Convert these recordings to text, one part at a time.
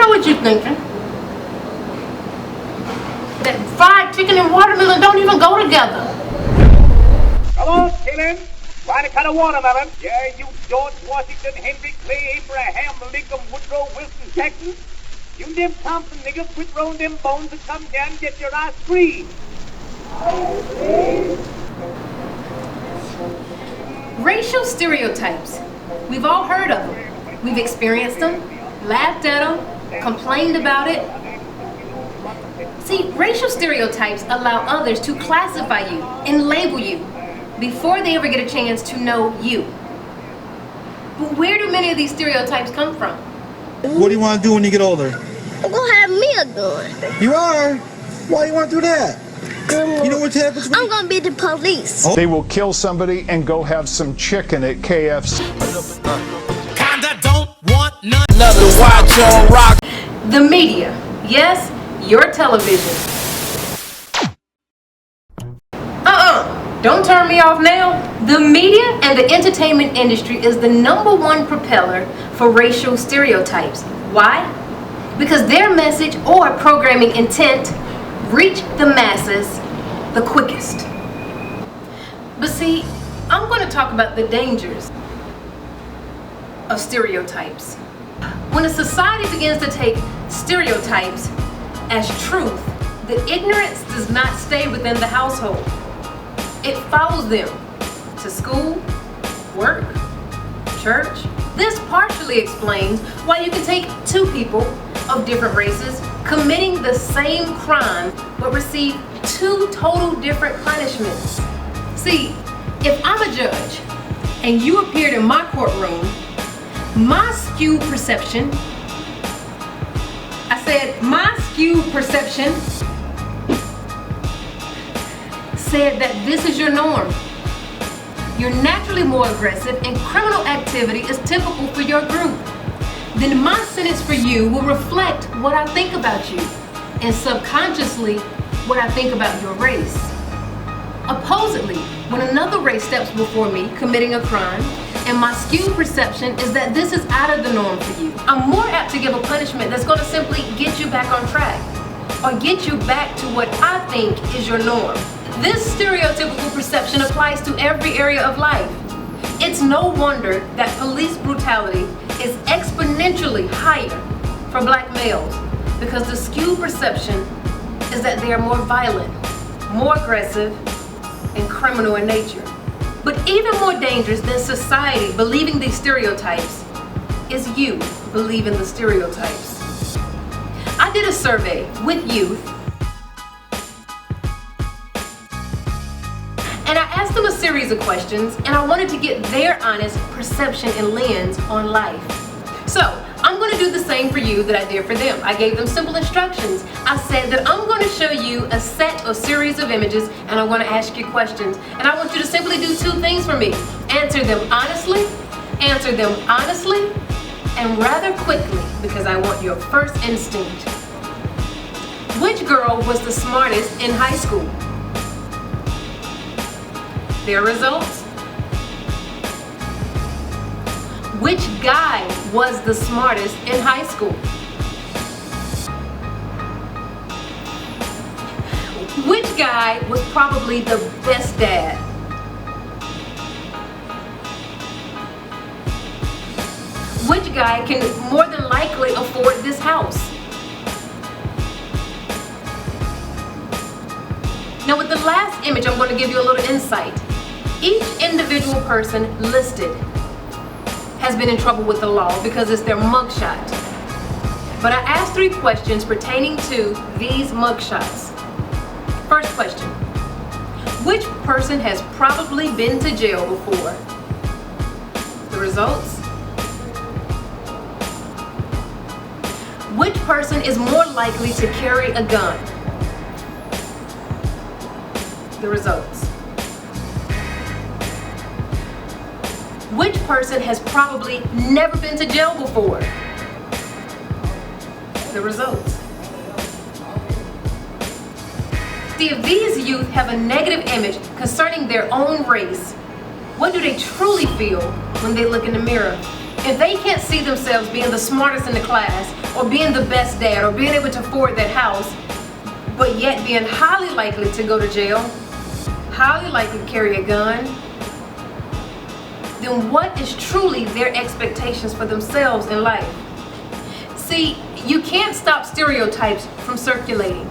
know what you're thinking. That fried chicken and watermelon don't even go together. Come on, Killin. Trying to cut a watermelon. Yeah, you George Washington, Henry Clay, Abraham Lincoln, Woodrow Wilson, Texas. You them Thompson niggas quit rolling them bones and come down and get your ice cream. Racial stereotypes. We've all heard of them. We've experienced them, laughed at them, complained about it. See, racial stereotypes allow others to classify you and label you before they ever get a chance to know you. But where do many of these stereotypes come from? What do you want to do when you get older? I'm gonna have me a gun. You are? Why do you want to do that? You know what happens when I'm gonna be the police. They will kill somebody and go have some chicken at KFC. Kinda don't want none. Another watch on rock. The media. Yes, your television. Don't turn me off now. The media and the entertainment industry is the #1 propeller for racial stereotypes. Why? Because their message or programming intent reach the masses the quickest. But see, I'm going to talk about the dangers of stereotypes. When a society begins to take stereotypes as truth, the ignorance does not stay within the household. It follows them to school, work, church. This partially explains why you can take two people of different races committing the same crime but receive two total different punishments. See, if I'm a judge and you appeared in my courtroom, my skewed perception, said that this is your norm. You're naturally more aggressive and criminal activity is typical for your group. Then my sentence for you will reflect what I think about you and subconsciously what I think about your race. Oppositely, when another race steps before me committing a crime and my skewed perception is that this is out of the norm for you, I'm more apt to give a punishment that's going to simply get you back on track or get you back to what I think is your norm. This stereotypical perception applies to every area of life. It's no wonder that police brutality is exponentially higher for black males because the skewed perception is that they are more violent, more aggressive, and criminal in nature. But even more dangerous than society believing these stereotypes is you believing the stereotypes. I did a survey with youth and I asked them a series of questions and I wanted to get their honest perception and lens on life. So I'm going to do the same for you that I did for them. I gave them simple instructions. I said that I'm going to show you a set or series of images and I'm going to ask you questions. And I want you to simply do two things for me. Answer them honestly, and rather quickly because I want your first instinct. Which girl was the smartest in high school? Their results? Which guy was the smartest in high school? Which guy was probably the best dad? Which guy can more than likely afford this house? Now with the last image, I'm going to give you a little insight. Each individual person listed has been in trouble with the law because it's their mugshot. But I asked 3 questions pertaining to these mugshots. First question, which person has probably been to jail before? The results? Which person is more likely to carry a gun? The results. Which person has probably never been to jail before? The results. See, if these youth have a negative image concerning their own race, what do they truly feel when they look in the mirror? If they can't see themselves being the smartest in the class, or being the best dad, or being able to afford that house, but yet being highly likely to go to jail, highly likely to carry a gun, then what is truly their expectations for themselves in life? See, you can't stop stereotypes from circulating,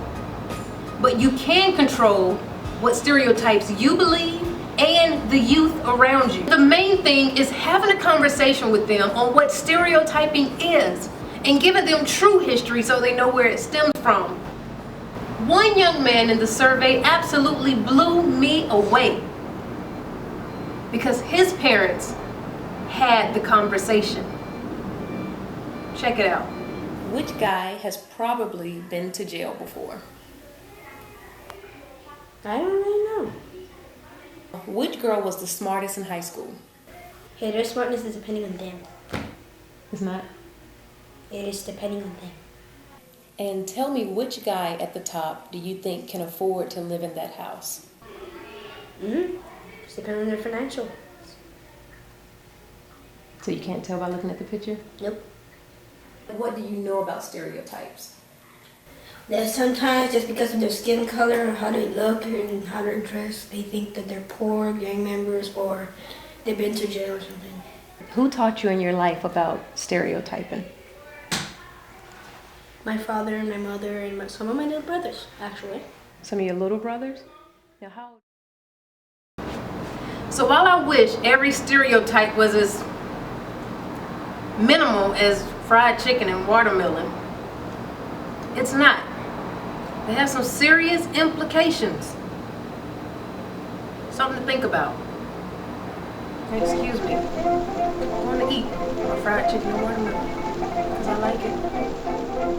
but you can control what stereotypes you believe and the youth around you. The main thing is having a conversation with them on what stereotyping is and giving them true history so they know where it stems from. One young man in the survey absolutely blew me away because his parents had the conversation. Check it out. Which guy has probably been to jail before? I don't really know. Which girl was the smartest in high school? Hey, their smartness is depending on them. It's not. It is depending on them. And tell me, which guy at the top do you think can afford to live in that house? It's depending on their financial. So you can't tell by looking at the picture? Nope. What do you know about stereotypes? That sometimes just because of their skin color or how they look and how they're dressed, they think that they're poor gang members or they've been to jail or something. Who taught you in your life about stereotyping? My father and my mother and some of my little brothers, actually. Some of your little brothers? Now how? So while I wish every stereotype was as minimal as fried chicken and watermelon, it's not. They have some serious implications. Something to think about. Excuse me. I want to eat my fried chicken and watermelon because I like it.